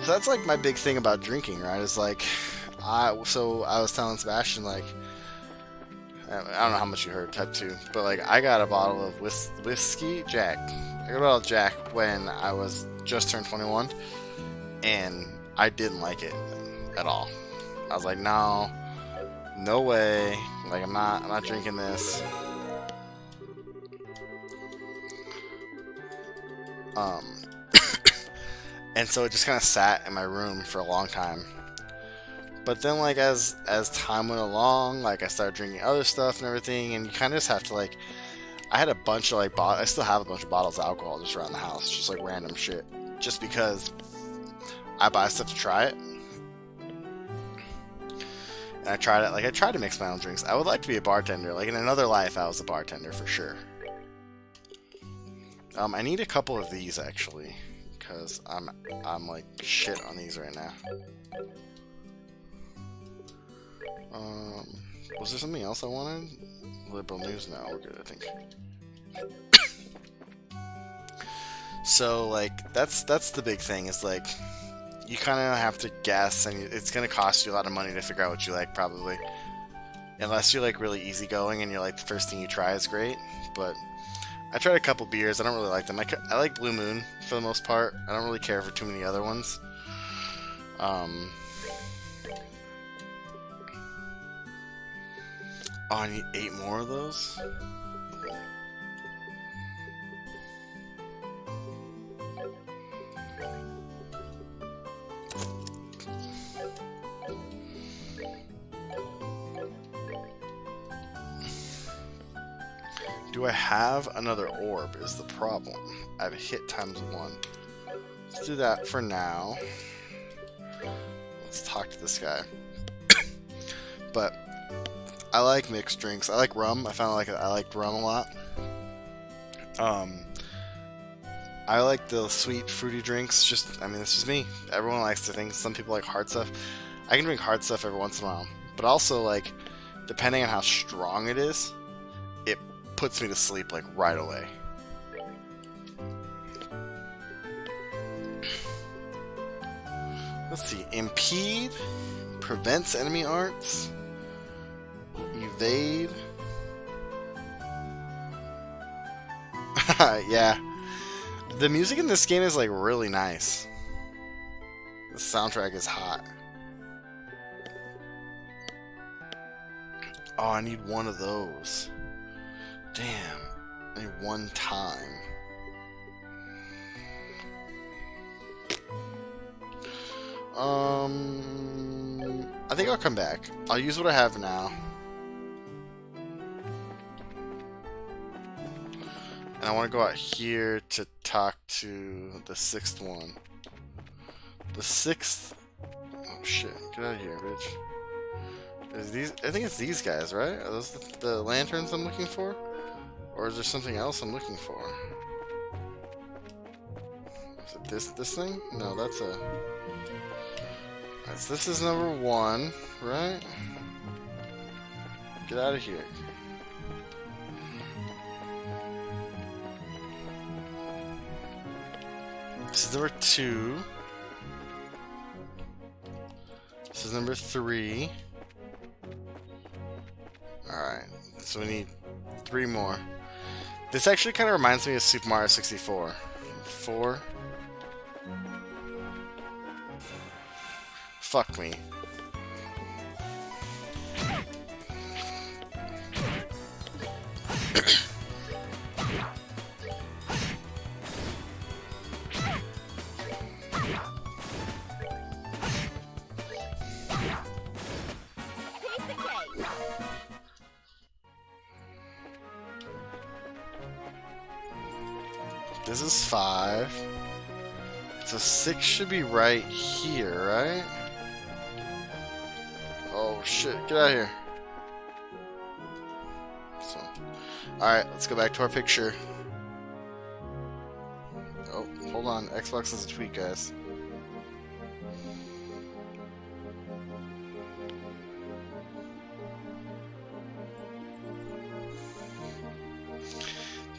So that's like my big thing about drinking, right? Is like, I was telling Sebastian like, I don't know how much you heard Type Two, but like I got a bottle of whiskey Jack. I got a bottle of Jack when I was just turned 21, and I didn't like it at all. I was like, no, no way. Like I'm not drinking this. Um, and so it just kind of sat in my room for a long time. But then, like as time went along, like I started drinking other stuff and everything, and you kind of just have to like. I had a bunch of like I still have a bunch of bottles of alcohol just around the house, just like random shit, just because I buy stuff to try it. And I tried it. Like I tried to mix my own drinks. I would like to be a bartender. Like in another life, I was a bartender for sure. I need a couple of these actually, because I'm like shit on these right now. Was there something else I wanted? Liberal news? No, we're good, I think. So like that's the big thing is like you kind of have to guess, and it's gonna cost you a lot of money to figure out what you like probably, unless you're like really easygoing and you're like the first thing you try is great. But I tried a couple beers. I don't really like them. I like Blue Moon for the most part. I don't really care for too many other ones. Oh, I need 8 more of those? Do I have another orb is the problem. I've hit ×1. Let's do that for now. Let's talk to this guy. But I like mixed drinks. I like rum. I found like I liked rum a lot. I like the sweet, fruity drinks. Just, I mean, this is me. Everyone likes to think. Some people like hard stuff. I can drink hard stuff every once in a while. But also, like, depending on how strong it is, it puts me to sleep, like, right away. Let's see. Impede. Prevents enemy arts. Evade. Yeah. The music in this game is like really nice. The soundtrack is hot. Oh, I need one of those. Damn. I need one time. I think I'll come back. I'll use what I have now. And I want to go out here to talk to the 6th one. The 6th... Oh shit, get out of here, bitch. I think it's these guys, right? Are those the lanterns I'm looking for? Or is there something else I'm looking for? Is it this thing? No, that's a... This is number 1, right? Get out of here. This is number 2. This is number 3. Alright, so we need 3 more. This actually kind of reminds me of Super Mario 64. 4. Fuck me. This is 5. So 6 should be right here, right? Oh shit, get out of here. So, alright, let's go back to our picture. Oh, hold on. Xbox is a tweet, guys.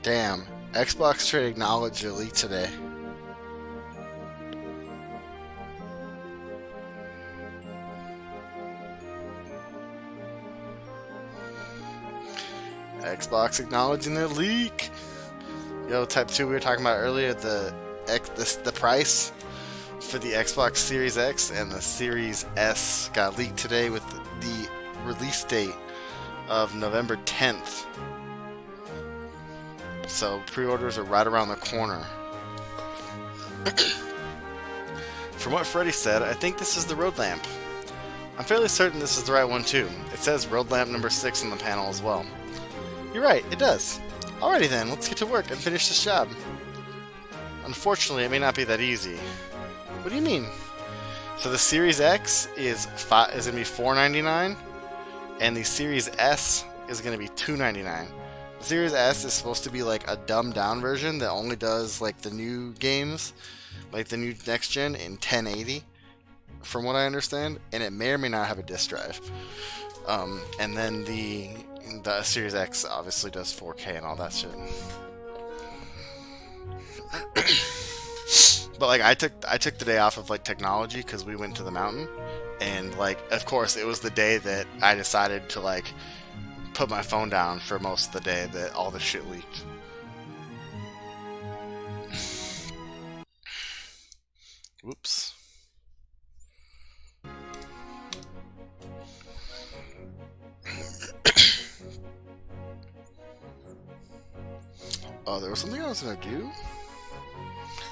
Damn. Xbox Trade acknowledged Elite today. Xbox acknowledging the leak. Yo, Type 2, we were talking about earlier, the price for the Xbox Series X and the Series S got leaked today with the release date of November 10th. So pre-orders are right around the corner. From what Freddy said, I think this is the road lamp. I'm fairly certain this is the right one too. It says road lamp number 6 on the panel as well. You're right, it does. Alrighty then, let's get to work and finish this job. Unfortunately, it may not be that easy. What do you mean? So the Series X is going to be $499, and the Series S is going to be $299. The Series S is supposed to be like a dumbed down version that only does like the new games, like the new next gen in 1080, from what I understand, and it may or may not have a disk drive. And then the Series X obviously does 4K and all that shit. But like I took the day off of like technology because we went to the mountain, and like of course it was the day that I decided to like put my phone down for most of the day that all the shit leaked. Whoops. Oh, there was something I was gonna do?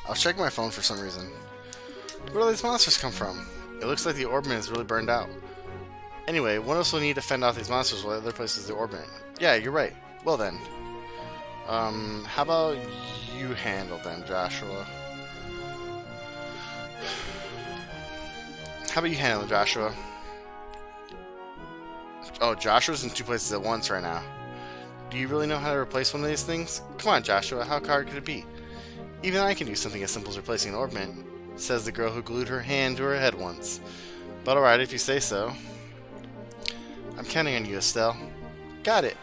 I was checking my phone for some reason. Where do these monsters come from? It looks like the Orbman is really burned out. Anyway, what else will we need to fend off these monsters while other places the Orbman? Yeah, you're right. Well then. How about you handle them, Joshua? How about you handle them, Joshua? Oh, Joshua's in 2 places at once right now. Do you really know how to replace one of these things? Come on, Joshua, how hard could it be? Even I can do something as simple as replacing an Orbman, says the girl who glued her hand to her head once. But alright, if you say so. I'm counting on you, Estelle. Got it.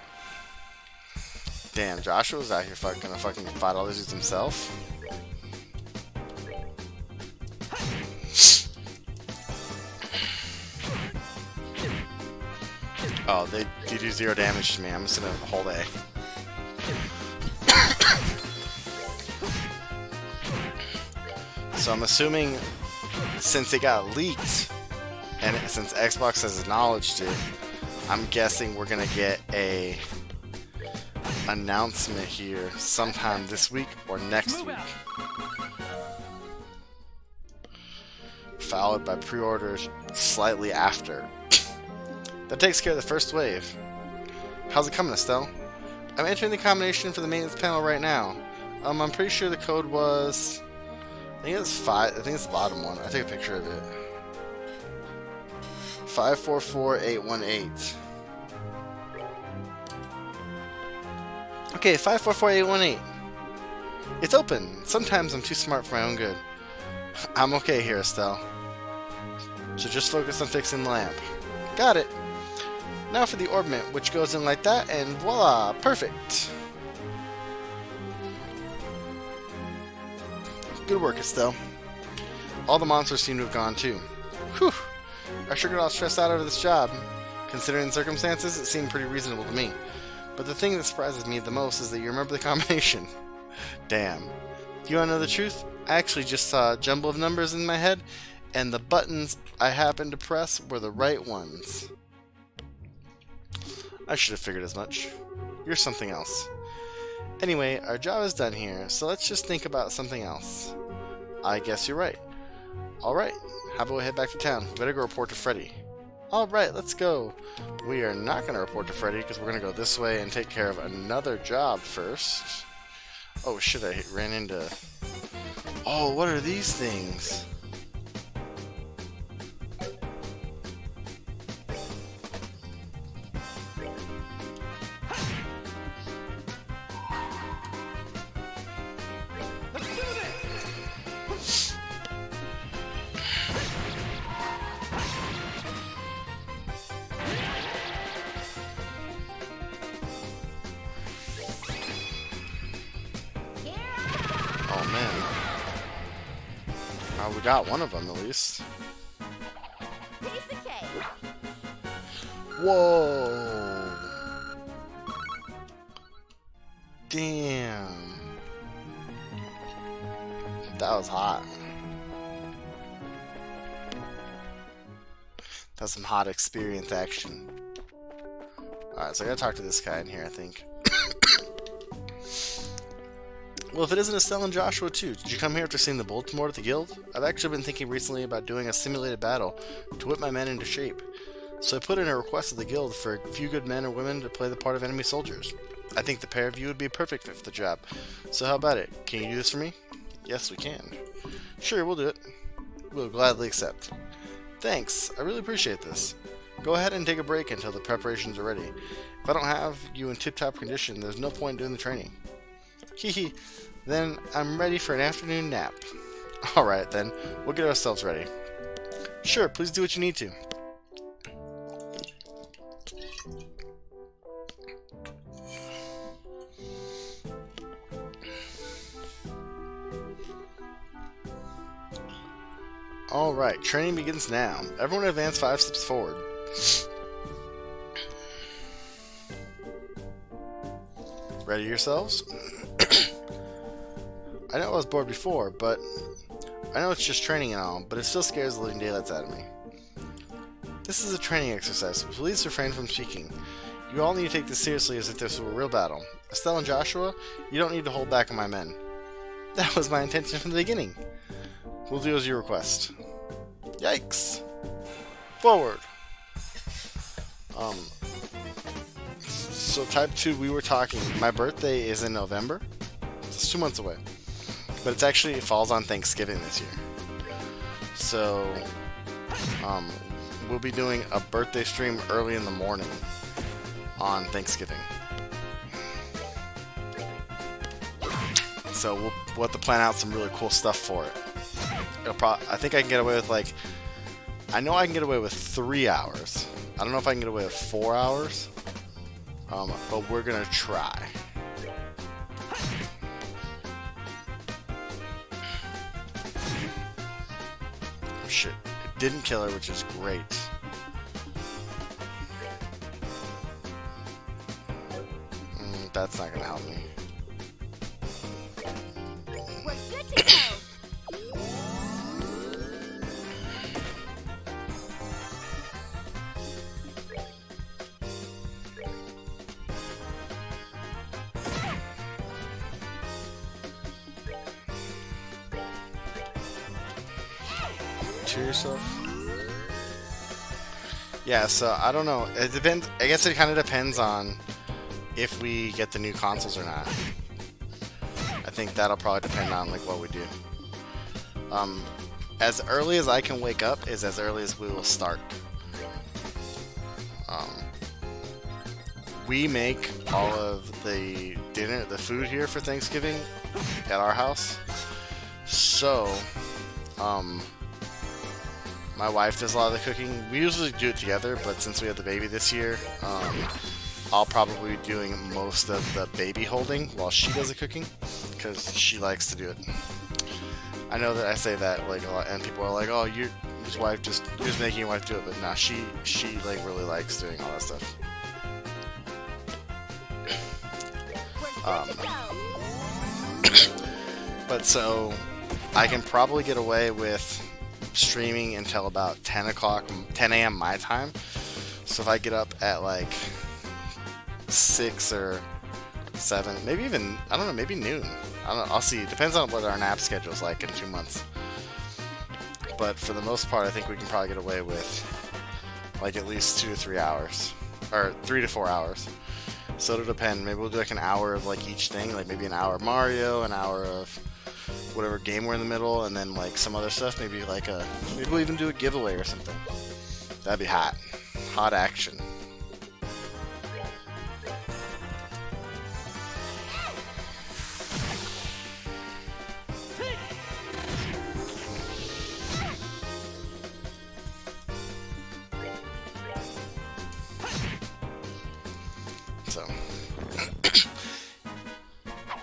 Damn, Joshua's out here gonna fucking fight all these dudes himself. Oh, they do 0 damage to me. I'm just gonna hold A. So I'm assuming since it got leaked, and since Xbox has acknowledged it, I'm guessing we're gonna get a announcement here sometime this week or next week. Followed by pre-orders slightly after. That takes care of the first wave. How's it coming, Estelle? I'm entering the combination for the maintenance panel right now. I'm pretty sure the code was... I think it's 5. I think it's the bottom one. I take a picture of it. 544818. Okay, 544818. It's open. Sometimes I'm too smart for my own good. I'm okay here, Estelle. So just focus on fixing the lamp. Got it. Now for the orbment, which goes in like that, and voila, perfect. Good work, Estelle. All the monsters seem to have gone too. Whew. I sure got all stressed out over this job. Considering the circumstances, it seemed pretty reasonable to me. But the thing that surprises me the most is that you remember the combination. Damn. Do you want to know the truth? I actually just saw a jumble of numbers in my head, and the buttons I happened to press were the right ones. I should have figured as much. You're something else. Anyway, our job is done here, so let's just think about something else. I guess you're right. Alright, how about we head back to town? We better go report to Freddy. Alright, let's go. We are not going to report to Freddy because we're going to go this way and take care of another job first. Oh shit, I ran into... Oh, what are these things? Oh man. We got one of them at least. Whoa! Damn. That was hot. That's some hot experience action. Alright, so I gotta talk to this guy in here, I think. Well, if it isn't Estelle and Joshua too, did you come here after seeing the bulletin board at the guild? I've actually been thinking recently about doing a simulated battle to whip my men into shape. So I put in a request to the guild for a few good men or women to play the part of enemy soldiers. I think the pair of you would be a perfect fit for the job. So how about it? Can you do this for me? Yes, we can. Sure, we'll do it. We'll gladly accept. Thanks, I really appreciate this. Go ahead and take a break until the preparations are ready. If I don't have you in tip-top condition, there's no point in doing the training. Hehe, then I'm ready for an afternoon nap. Alright then, we'll get ourselves ready. Sure, please do what you need to. Alright, training begins now. Everyone advance 5 steps forward. Ready yourselves? I know I was bored before, but I know it's just training and all, but it still scares the living daylights out of me. This is a training exercise, so please refrain from speaking. You all need to take this seriously as if this were a real battle. Estelle and Joshua, you don't need to hold back on my men. That was my intention from the beginning. We'll do as you request. Yikes! Forward! So type 2, we were talking, my birthday is in November. It's 2 months away. But it's actually, it falls on Thanksgiving this year. So, we'll be doing a birthday stream early in the morning on Thanksgiving. So we'll have to plan out some really cool stuff for it. I think I can get away with like, I know I can get away with 3 hours. I don't know if I can get away with 4 hours. But we're gonna try. Oh shit. It didn't kill her, which is great. That's not gonna help me. We're good to go. To yourself. Yeah, so I don't know. It depends. I guess it kind of depends on if we get the new consoles or not. I think that'll probably depend on like what we do. As early as I can wake up is as early as we will start. We make all of the dinner, the food here for Thanksgiving at our house. So, my wife does a lot of the cooking. We usually do it together, but since we have the baby this year, I'll probably be doing most of the baby holding while she does the cooking, because she likes to do it. I know that I say that like a lot, and people are like, "Oh, you're just making your wife do it," but nah, she like really likes doing all that stuff. But so I can probably get away with streaming until about 10 a.m. my time. So if I get up at like 6 or 7, maybe even, I don't know, maybe noon. I don't know, I'll see. It depends on what our nap schedule is like in 2 months. But for the most part, I think we can probably get away with like at least 2 to 3 hours. Or 3 to 4 hours. So it'll depend. Maybe we'll do like an hour of like each thing. Like maybe an hour of Mario, an hour of whatever game we're in the middle, and then like some other stuff. Maybe we'll even do a giveaway or something. That'd be hot. Hot action. So.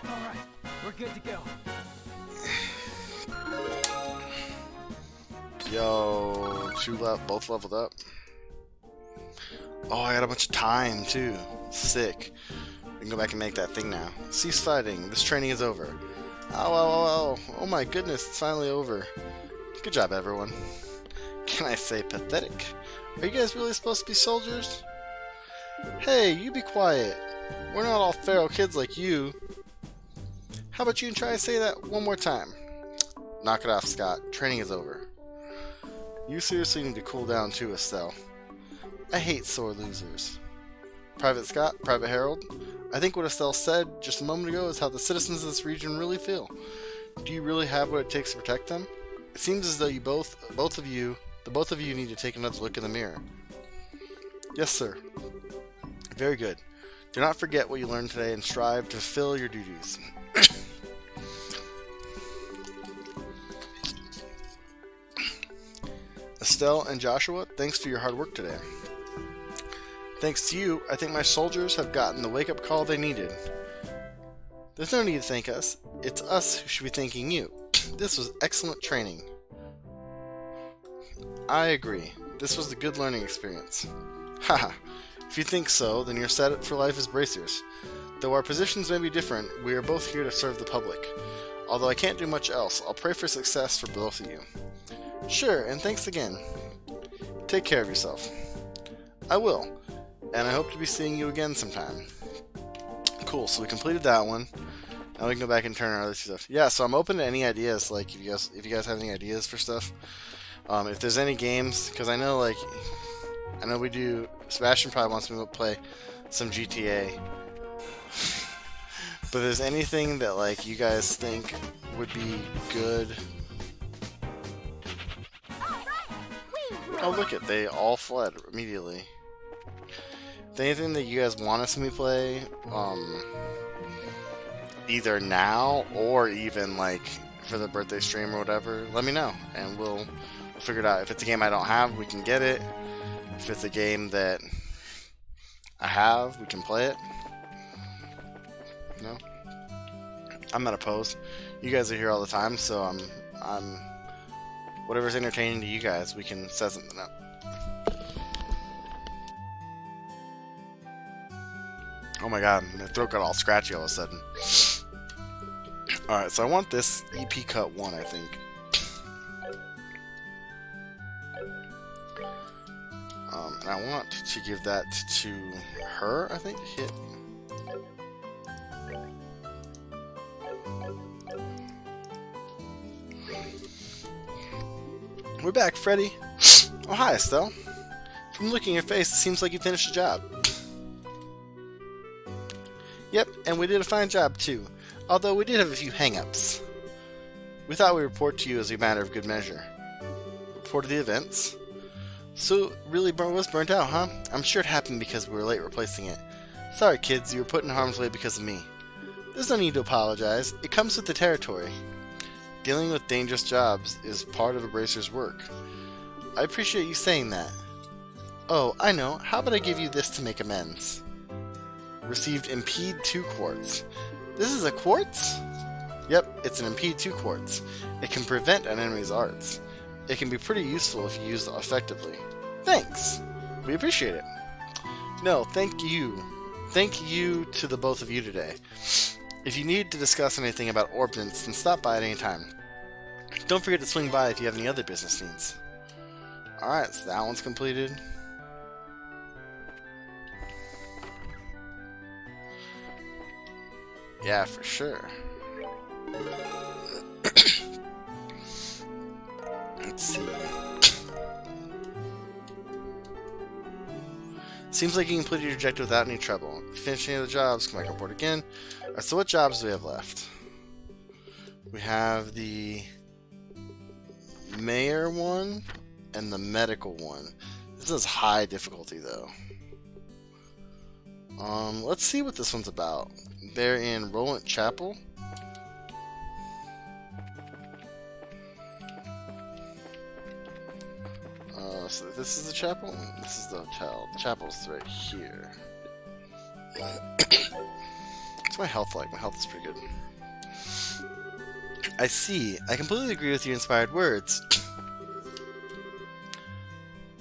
Alright, we're good to go. Yo, both leveled up. Oh, I got a bunch of time too. Sick. We can go back and make that thing now. Cease fighting. This training is over. Ow, ow, ow, ow. Oh my goodness, it's finally over. Good job, everyone. Can I say pathetic? Are you guys really supposed to be soldiers? Hey, you be quiet. We're not all feral kids like you. How about you try to say that one more time? Knock it off, Scott. Training is over. You seriously need to cool down too, Estelle. I hate sore losers. Private Scott, Private Harold, I think what Estelle said just a moment ago is how the citizens of this region really feel. Do you really have what it takes to protect them? It seems as though the both of you need to take another look in the mirror. Yes, sir. Very good. Do not forget what you learned today and strive to fulfill your duties. Estelle and Joshua, thanks for your hard work today. Thanks to you, I think my soldiers have gotten the wake-up call they needed. There's no need to thank us. It's us who should be thanking you. This was excellent training. I agree. This was a good learning experience. Haha. If you think so, then you're set up for life as bracers. Though our positions may be different, we are both here to serve the public. Although I can't do much else, I'll pray for success for both of you. Sure, and thanks again. Take care of yourself. I will, and I hope to be seeing you again sometime. Cool, so we completed that one. Now we can go back and turn our other stuff. Yeah, so I'm open to any ideas, like if you guys have any ideas for stuff. If there's any games, because I know we do, Sebastian probably wants me to play some GTA. But if there's anything that like you guys think would be good. Oh, look it, they all fled immediately. If anything that you guys want to see me play, either now or even like for the birthday stream or whatever, let me know and we'll figure it out. If it's a game I don't have, we can get it. If it's a game that I have, we can play it. No, I'm not opposed. You guys are here all the time, so I'm whatever's entertaining to you guys, we can set something up. Oh my god, my throat got all scratchy all of a sudden. Alright, so I want this EP Cut 1, I think. And I want to give that to her, I think. Hit. We're back, Freddy. Oh, hi, Estelle. From looking at your face, it seems like you finished the job. Yep, and we did a fine job, too. Although we did have a few hang-ups. We thought we'd report to you as a matter of good measure. Reported the events? So, really was burnt out, huh? I'm sure it happened because we were late replacing it. Sorry, kids, you were put in harm's way because of me. There's no need to apologize. It comes with the territory. Dealing with dangerous jobs is part of a bracer's work. I appreciate you saying that. Oh, I know. How about I give you this to make amends? Received Impede 2 quartz. This is a quartz? Yep, it's an Impede 2 quartz. It can prevent an enemy's arts. It can be pretty useful if you use it effectively. Thanks! We appreciate it. No, thank you. Thank you to the both of you today. If you need to discuss anything about ordnance, then stop by at any time. Don't forget to swing by if you have any other business needs. Alright, so that one's completed. Yeah, for sure. Let's see. Seems like you completed your objective without any trouble. If you finish any of the jobs, come back and report again. Alright, so what jobs do we have left? We have the mayor one and the medical one. This is high difficulty though. Let's see what this one's about. They're in Roland Chapel. So this is the chapel? This is the hotel. The chapel's right here. What's my health like? My health is pretty good. I see. I completely agree with your inspired words.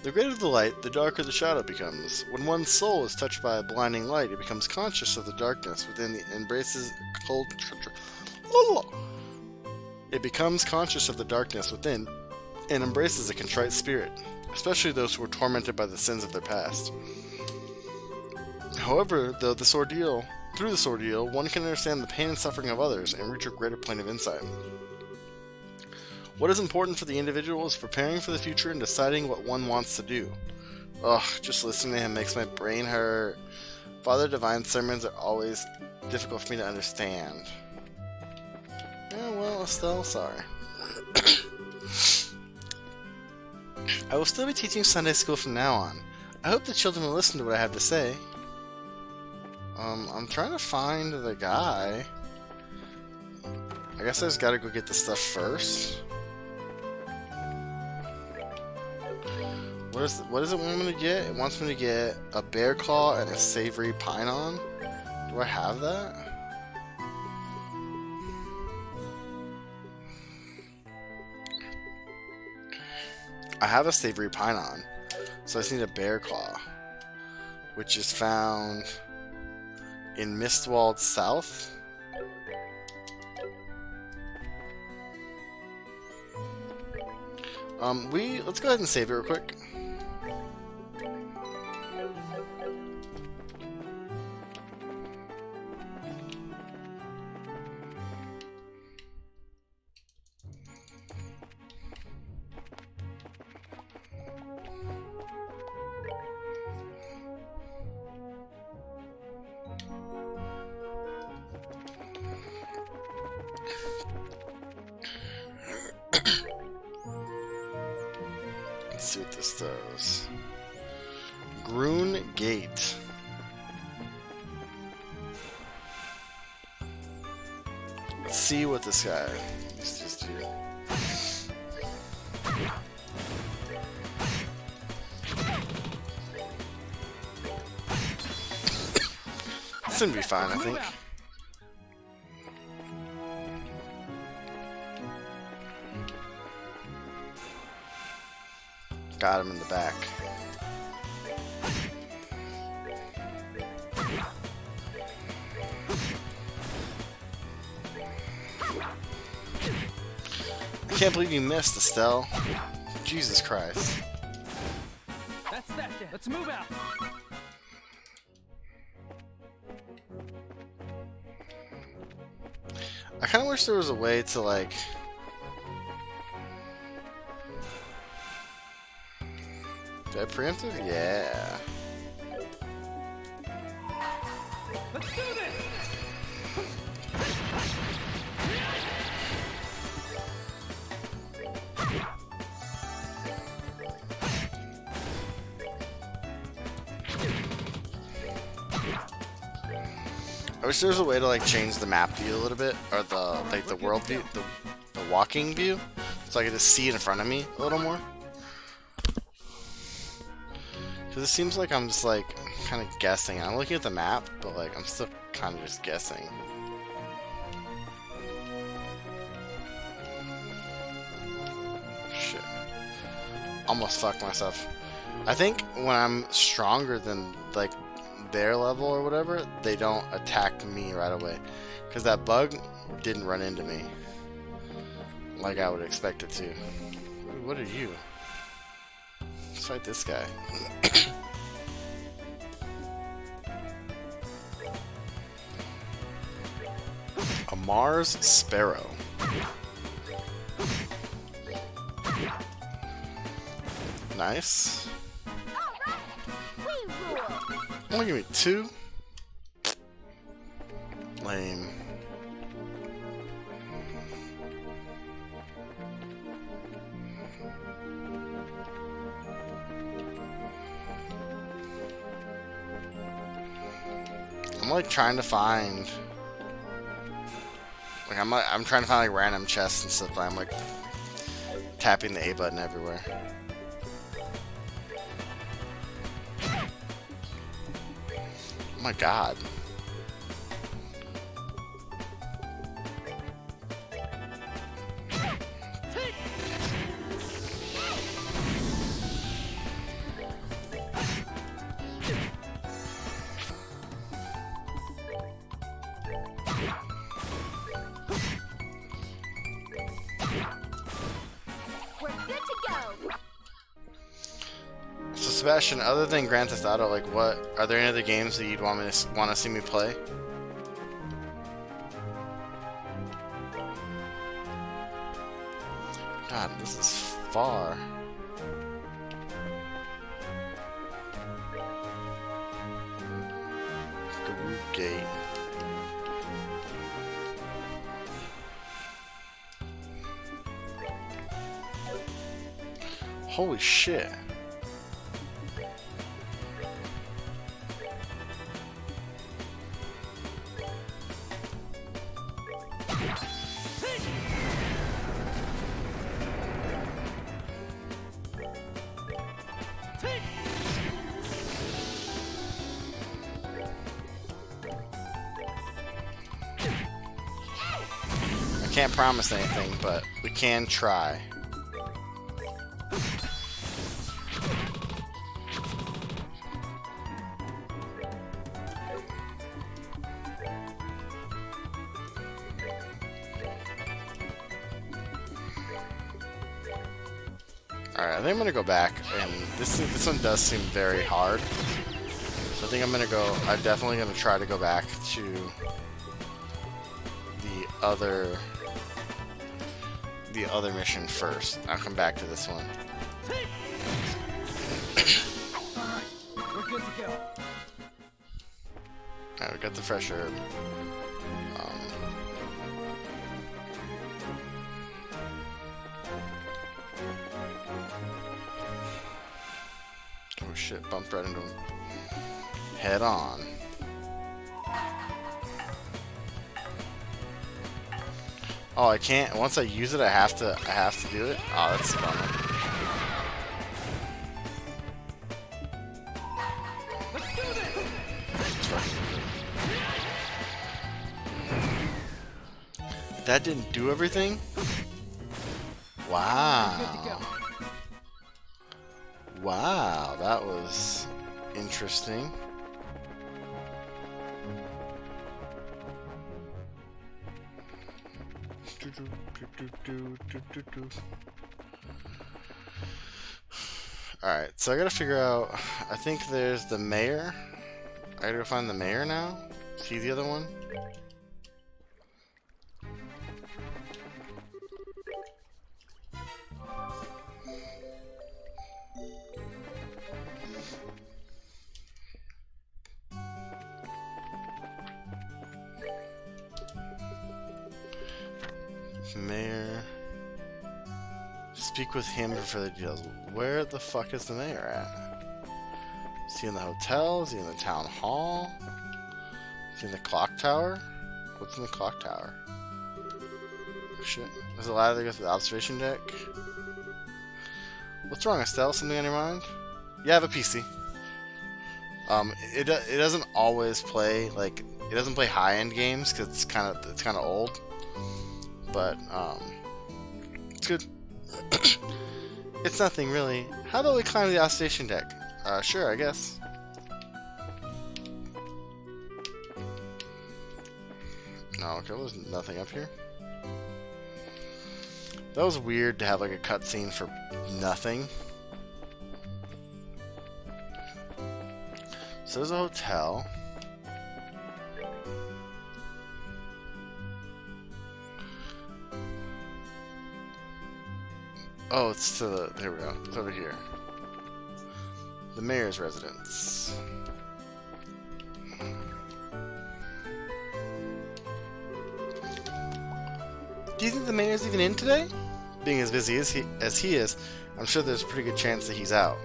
The greater the light, the darker the shadow becomes. When one's soul is touched by a blinding light, it becomes conscious of the darkness within the embraces cold. It becomes conscious of the darkness within and embraces a contrite spirit, especially those who were tormented by the sins of their past. However, through this ordeal, one can understand the pain and suffering of others and reach a greater plane of insight. What is important for the individual is preparing for the future and deciding what one wants to do. Ugh, just listening to him makes my brain hurt. Father Divine's sermons are always difficult for me to understand. Yeah, well, Estelle, sorry. I will still be teaching Sunday school from now on. I hope the children will listen to what I have to say. I'm trying to find the guy. I guess I just gotta go get the stuff first. What does it want me to get? It wants me to get a bear claw and a savory pinon. Do I have that? I have a savory pinon, so I just need a bear claw, which is found in Mistwald South. Let's go ahead and save it real quick. Let's see what this does. Groon Gate. Let's see what this guy needs to do. This should be fine, I think. Got him in the back. I can't believe you missed, Estelle. Jesus Christ. That's that then. Let's move out. I kind of wish there was a way to, like... Did I preempt it? Yeah. Let's do this. I wish there was a way to like change the map view a little bit, or the world view, the walking view, so I could just see it in front of me a little more. Because it seems like I'm just like kind of guessing. I'm looking at the map, but like I'm still kind of just guessing. Shit. Almost fucked myself. I think when I'm stronger than like their level or whatever, they don't attack me right away. Because that bug didn't run into me like I would expect it to. What are you? Let's fight this guy. A Mars Sparrow. Nice. We rule. Only give me 2. Lame. I'm like trying to find, like I'm trying to find like random chests and stuff. I'm like tapping the A button everywhere. Oh my god. We're good to go. So Sebastian, other than Grand Theft Auto, like what are there any other games that you'd want to see me play? God, this is far. Garou Gate. Holy shit. I can't promise anything, but we can try. Alright, I think I'm gonna go back, and this one does seem very hard. So I think I'm definitely gonna try to go back to the other mission first. I'll come back to this one. Alright, we're good to go. Alright, we got the fresh herb. Oh shit, bumped right into him. Head on. Oh, I can't. Once I use it, I have to do it. Oh, that's a bummer. Let's do this. That didn't do everything? Good to Wow. go. Wow, that was interesting. Alright, so I gotta figure out. I think there's the mayor. I gotta go find the mayor now. See the other one? Mayor. Speak with him for the details. Where the fuck is the mayor at? Is he in the hotel? Is he in the town hall? Is he in the clock tower? What's in the clock tower? Oh, shit. There's a ladder that goes to the observation deck. What's wrong, Estelle? Something on your mind? Yeah, I have a PC. It doesn't always play like it doesn't play high-end games because it's kind of old. But it's good. It's nothing really. How about we climb the observation deck? Sure, I guess. No, okay, there's nothing up here. That was weird to have like a cutscene for nothing. So there's a hotel. Oh, it's to the... There we go. It's over here. The mayor's residence. Do you think the mayor's even in today? Being as busy as he is, I'm sure there's a pretty good chance that he's out.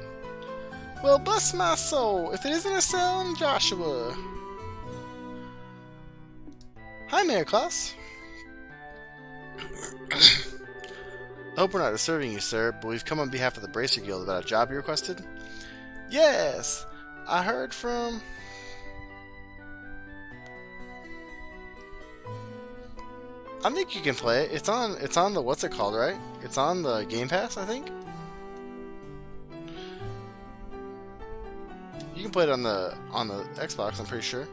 Well, bless my soul, if it isn't Estelle and Joshua. Hi, Mayor Klaus. I hope we're not disturbing you, sir, but we've come on behalf of the Bracer Guild about a job you requested. Yes, I heard from... I think you can play it. It's on the what's it called, right? It's on the Game Pass, I think. You can play it on the Xbox, I'm pretty sure.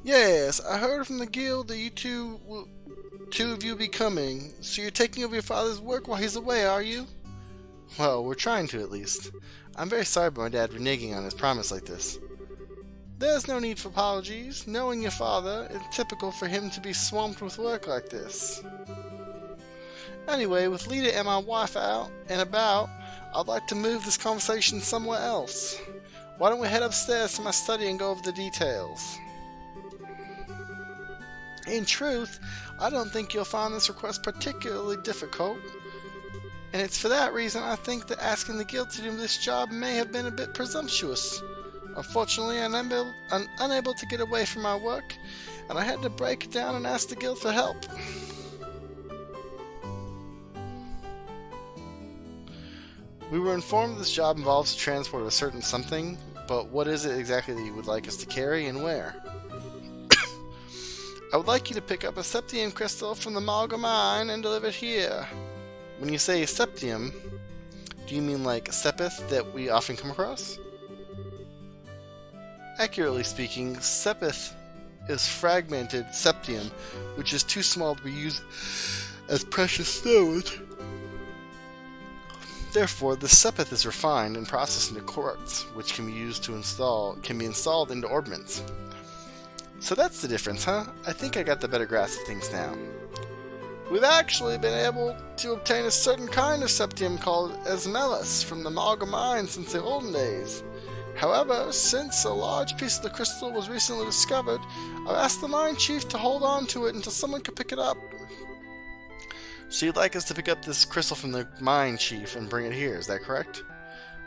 Yes, I heard from the guild that two of you be coming. So you're taking over your father's work while he's away, are you? Well, we're trying to at least. I'm very sorry about my dad reneging on his promise like this. There's no need for apologies. Knowing your father, it's typical for him to be swamped with work like this. Anyway, with Lita and my wife out and about, I'd like to move this conversation somewhere else. Why don't we head upstairs to my study and go over the details? In truth, I don't think you'll find this request particularly difficult, and it's for that reason I think that asking the guild to do this job may have been a bit presumptuous. Unfortunately, I'm unable to get away from my work, and I had to break down and ask the guild for help. We were informed this job involves the transport of a certain something, but what is it exactly that you would like us to carry and where? I would like you to pick up a septium crystal from the Malga mine and deliver it here. When you say septium, do you mean like sepith that we often come across? Accurately speaking, sepith is fragmented septium, which is too small to be used as precious stones. Therefore, the sepith is refined and processed into quartz, which can be installed into orbments. So that's the difference, huh? I think I got the better grasp of things now. We've actually been able to obtain a certain kind of septium called Esmelis from the Malga mine since the olden days. However, since a large piece of the crystal was recently discovered, I've asked the mine chief to hold on to it until someone can pick it up. So you'd like us to pick up this crystal from the mine chief and bring it here, is that correct?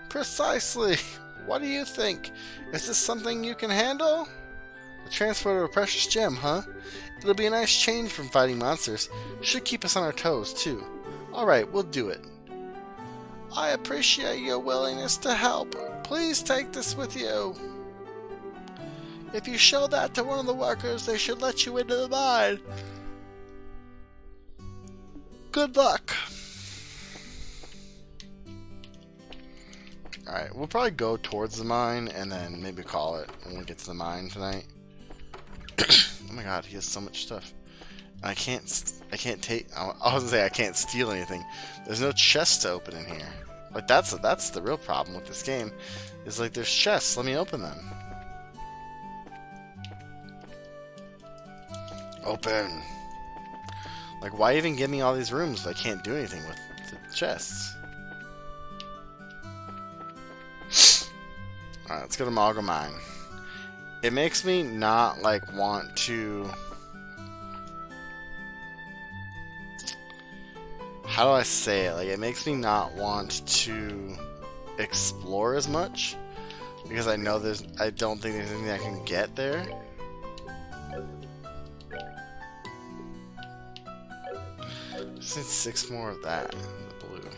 Precisely. What do you think? Is this something you can handle? The transport of a precious gem, huh? It'll be a nice change from fighting monsters. Should keep us on our toes, too. Alright, we'll do it. I appreciate your willingness to help. Please take this with you. If you show that to one of the workers, they should let you into the mine. Good luck. Alright, we'll probably go towards the mine and then maybe call it when we get to the mine tonight. Oh my god, he has so much stuff. And I can't take. I was gonna say I can't steal anything. There's no chest to open in here. Like that's the real problem with this game. Is like there's chests. Let me open them. Open. Like why even give me all these rooms if I can't do anything with the chests? Alright, let's go to Malga Mine. It makes me not like want to. How do I say it? Like it makes me not want to explore as much because I know I don't think there's anything I can get there. Just need 6 more of that. The blue.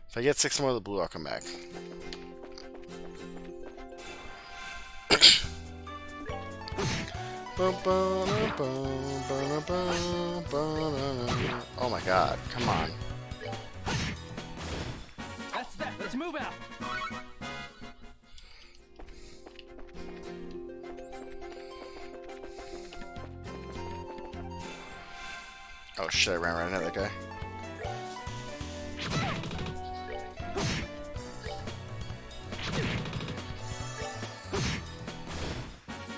If I get 6 more of the blue, I'll come back. Oh my god, come on. That's that. Let's move out. Oh shit, I ran right into that guy.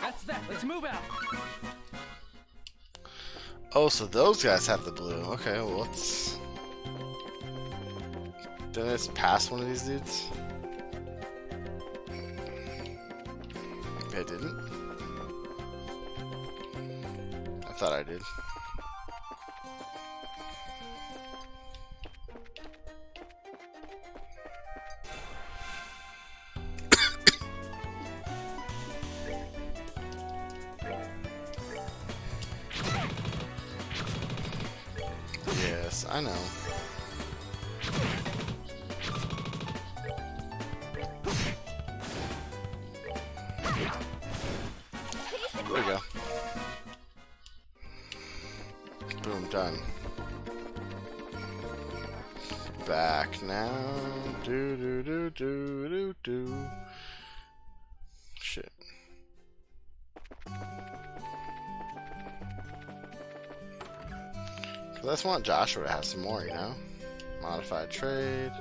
That's that. Let's move out. Oh, so those guys have the blue. Okay, well let's... Did I just pass one of these dudes? Maybe I didn't. I thought I did. Yes, I know. There we go. Boom, done. back now. Do do do do do do. Shit. Cause I just want Joshua to have some more, you know? Modified trade.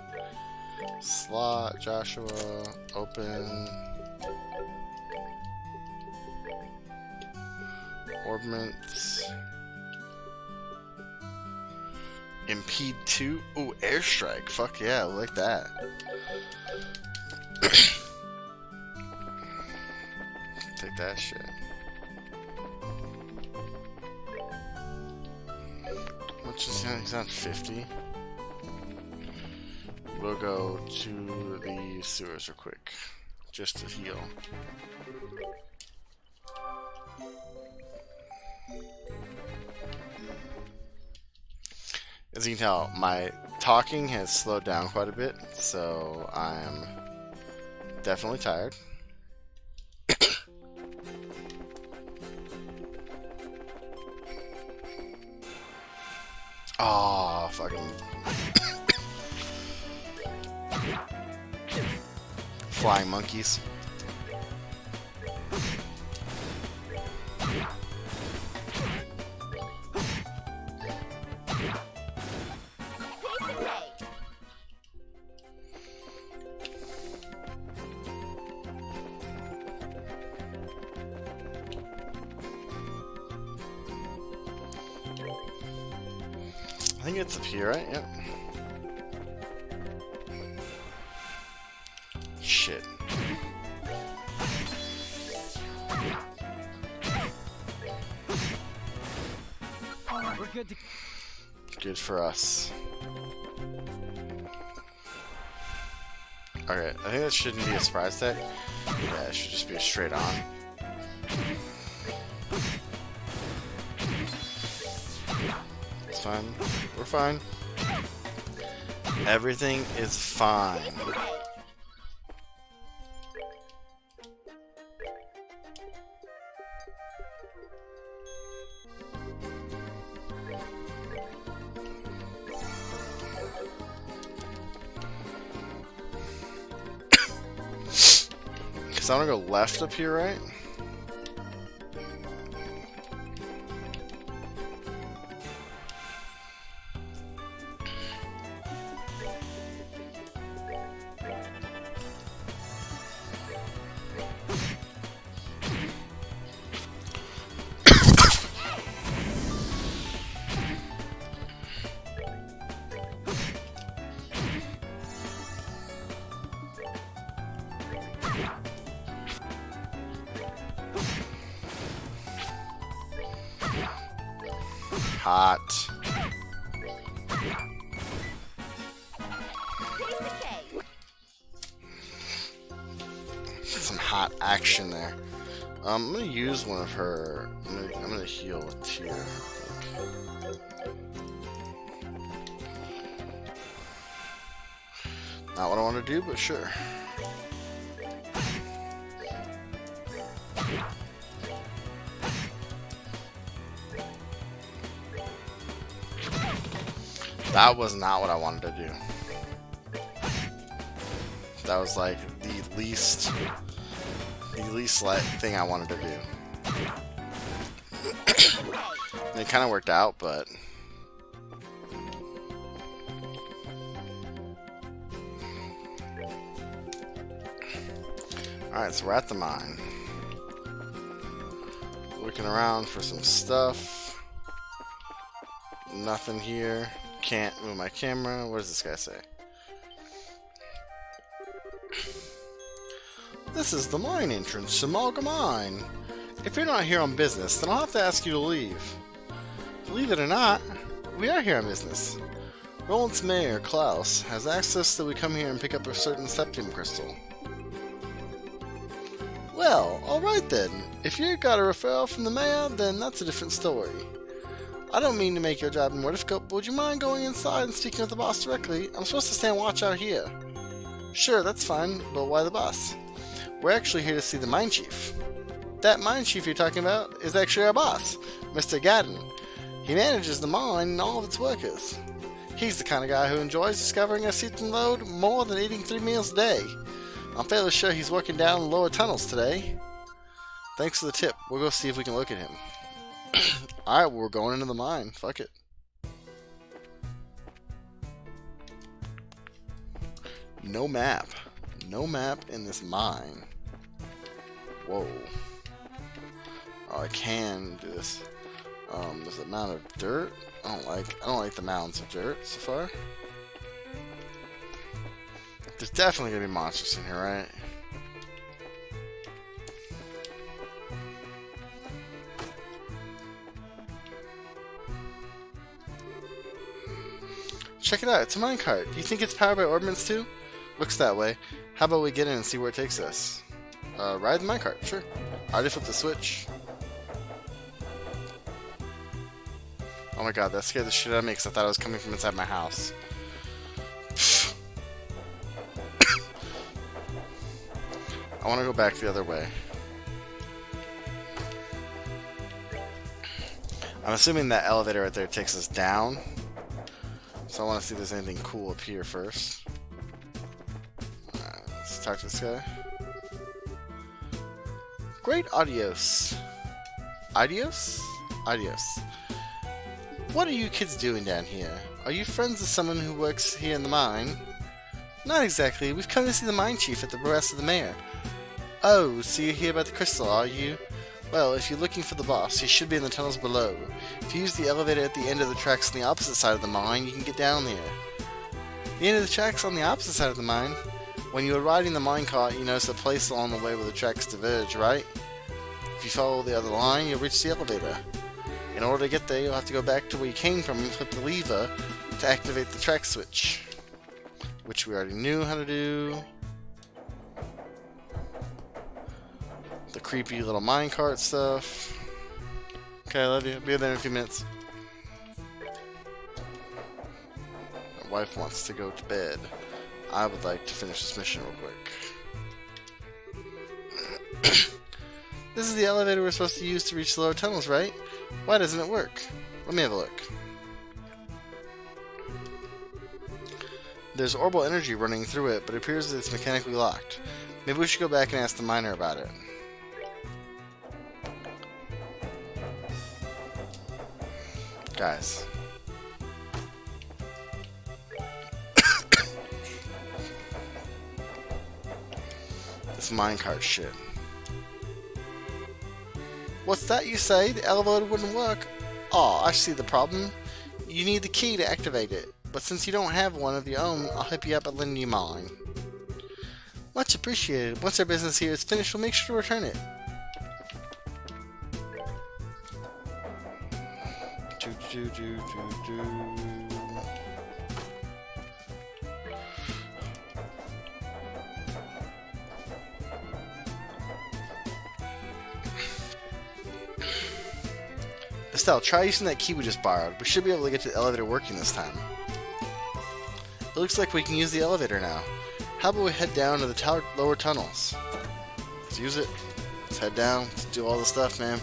Slot, Joshua, open. Ordnance. Impede 2. Ooh, airstrike. Fuck yeah, I like that. Take that shit. Which is he's on 50. We'll go to the sewers real quick, just to heal. As you can tell, my talking has slowed down quite a bit, so I'm definitely tired. Oh, fucking flying monkeys. Piece of cake. I think it's up here, right? Yep. Shit. We're good to. Good for us. Okay, I think that shouldn't be a surprise tech. Yeah, it should just be a straight on. It's fine. We're fine. Everything is fine. Piece of cake. Because I'm gonna go left up here, right? Hot. Piece of cake. Some hot action there. I'm gonna use one of her. I'm gonna heal with Tear. Not what I want to do, but sure. That was not what I wanted to do. That was like the least thing I wanted to do. And it kind of worked out, but alright, so we're at the mine. Looking around for some stuff. Nothing here. Can't move my camera. What does this guy say? This is the mine entrance to Malga Mine. If you're not here on business, then I'll have to ask you to leave. Believe it or not, we are here on business. Roland's mayor, Klaus, has asked us that we come here and pick up a certain septium crystal. Well, alright then. If you got a referral from the mayor, then that's a different story. I don't mean to make your job more difficult, but would you mind going inside and speaking with the boss directly? I'm supposed to stand watch out here. Sure, that's fine, but why the boss? We're actually here to see the mine chief. That mine chief you're talking about is actually our boss, Mr. Gadden. He manages the mine and all of its workers. He's the kind of guy who enjoys discovering a certain load more than eating 3 meals a day. I'm fairly sure he's working down the lower tunnels today. Thanks for the tip. We'll go see if we can locate him. Alright, well, we're going into the mine. Fuck it. No map. No map in this mine. Whoa. Oh, I can do this. There's an amount of dirt. I don't like the mounds of dirt so far. There's definitely gonna be monsters in here, right? Check it out, it's a minecart. Do you think it's powered by ordnance too? Looks that way. How about we get in and see where it takes us? Ride the minecart, sure. I already flipped the switch. Oh my god, that scared the shit out of me because I thought it was coming from inside my house. I want to go back the other way. I'm assuming that elevator right there takes us down. So I want to see if there's anything cool up here first. Alright, let's talk to this guy. Great adios. Adios? Adios. What are you kids doing down here? Are you friends with someone who works here in the mine? Not exactly. We've come to see the mine chief at the request of the mayor. Oh, so you're here about the crystal, are you? Well, if you're looking for the boss, he should be in the tunnels below. If you use the elevator at the end of the tracks on the opposite side of the mine, you can get down there. The end of the tracks on the opposite side of the mine? When you are riding the minecart, you notice a place along the way where the tracks diverge, right? If you follow the other line, you'll reach the elevator. In order to get there, you'll have to go back to where you came from and flip the lever to activate the track switch. Which we already knew how to do. The creepy little minecart stuff. Okay, I love you. Be there in a few minutes. My wife wants to go to bed. I would like to finish this mission real quick. This is the elevator we're supposed to use to reach the lower tunnels, right? Why doesn't it work? Let me have a look. There's orbital energy running through it, but it appears that it's mechanically locked. Maybe we should go back and ask the miner about it. Guys. This minecart shit. What's that you say? The elevator wouldn't work? Aw, I see the problem. You need the key to activate it. But since you don't have one of your own, I'll help you out by lending you mine. Much appreciated. Once our business here is finished, we'll make sure to return it. Estelle, try using that key we just borrowed. We should be able to get to the elevator working this time. It looks like we can use the elevator now. How about we head down to the lower tunnels? Let's use it. Let's head down. Let's do all the stuff, man.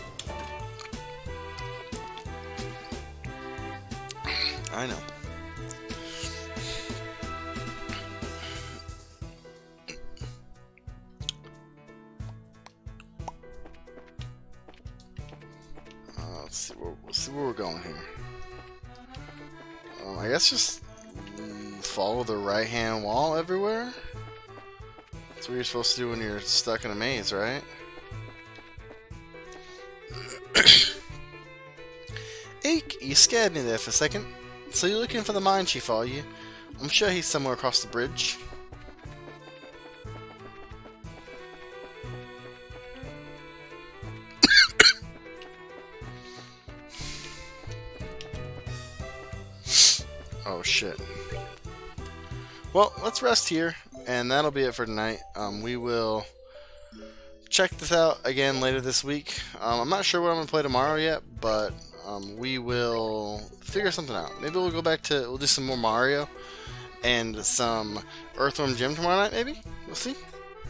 I know. Let's see where we're going here. I guess just follow the right-hand wall everywhere. That's what you're supposed to do when you're stuck in a maze, right? Eek, you scared me there for a second. So you're looking for the mine chief, are you? I'm sure he's somewhere across the bridge. Oh shit. Well, let's rest here, and that'll be it for tonight. We will check this out again later this week. I'm not sure what I'm going to play tomorrow yet, but we will figure something out. Maybe we'll go back to, we'll do some more Mario and some Earthworm Jim tomorrow night, maybe? We'll see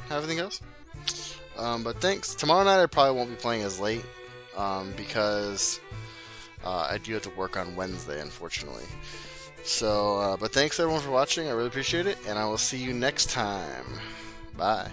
how everything goes. But thanks. Tomorrow night I probably won't be playing as late, because I do have to work on Wednesday, unfortunately. So, but thanks everyone for watching. I really appreciate it, and I will see you next time. Bye.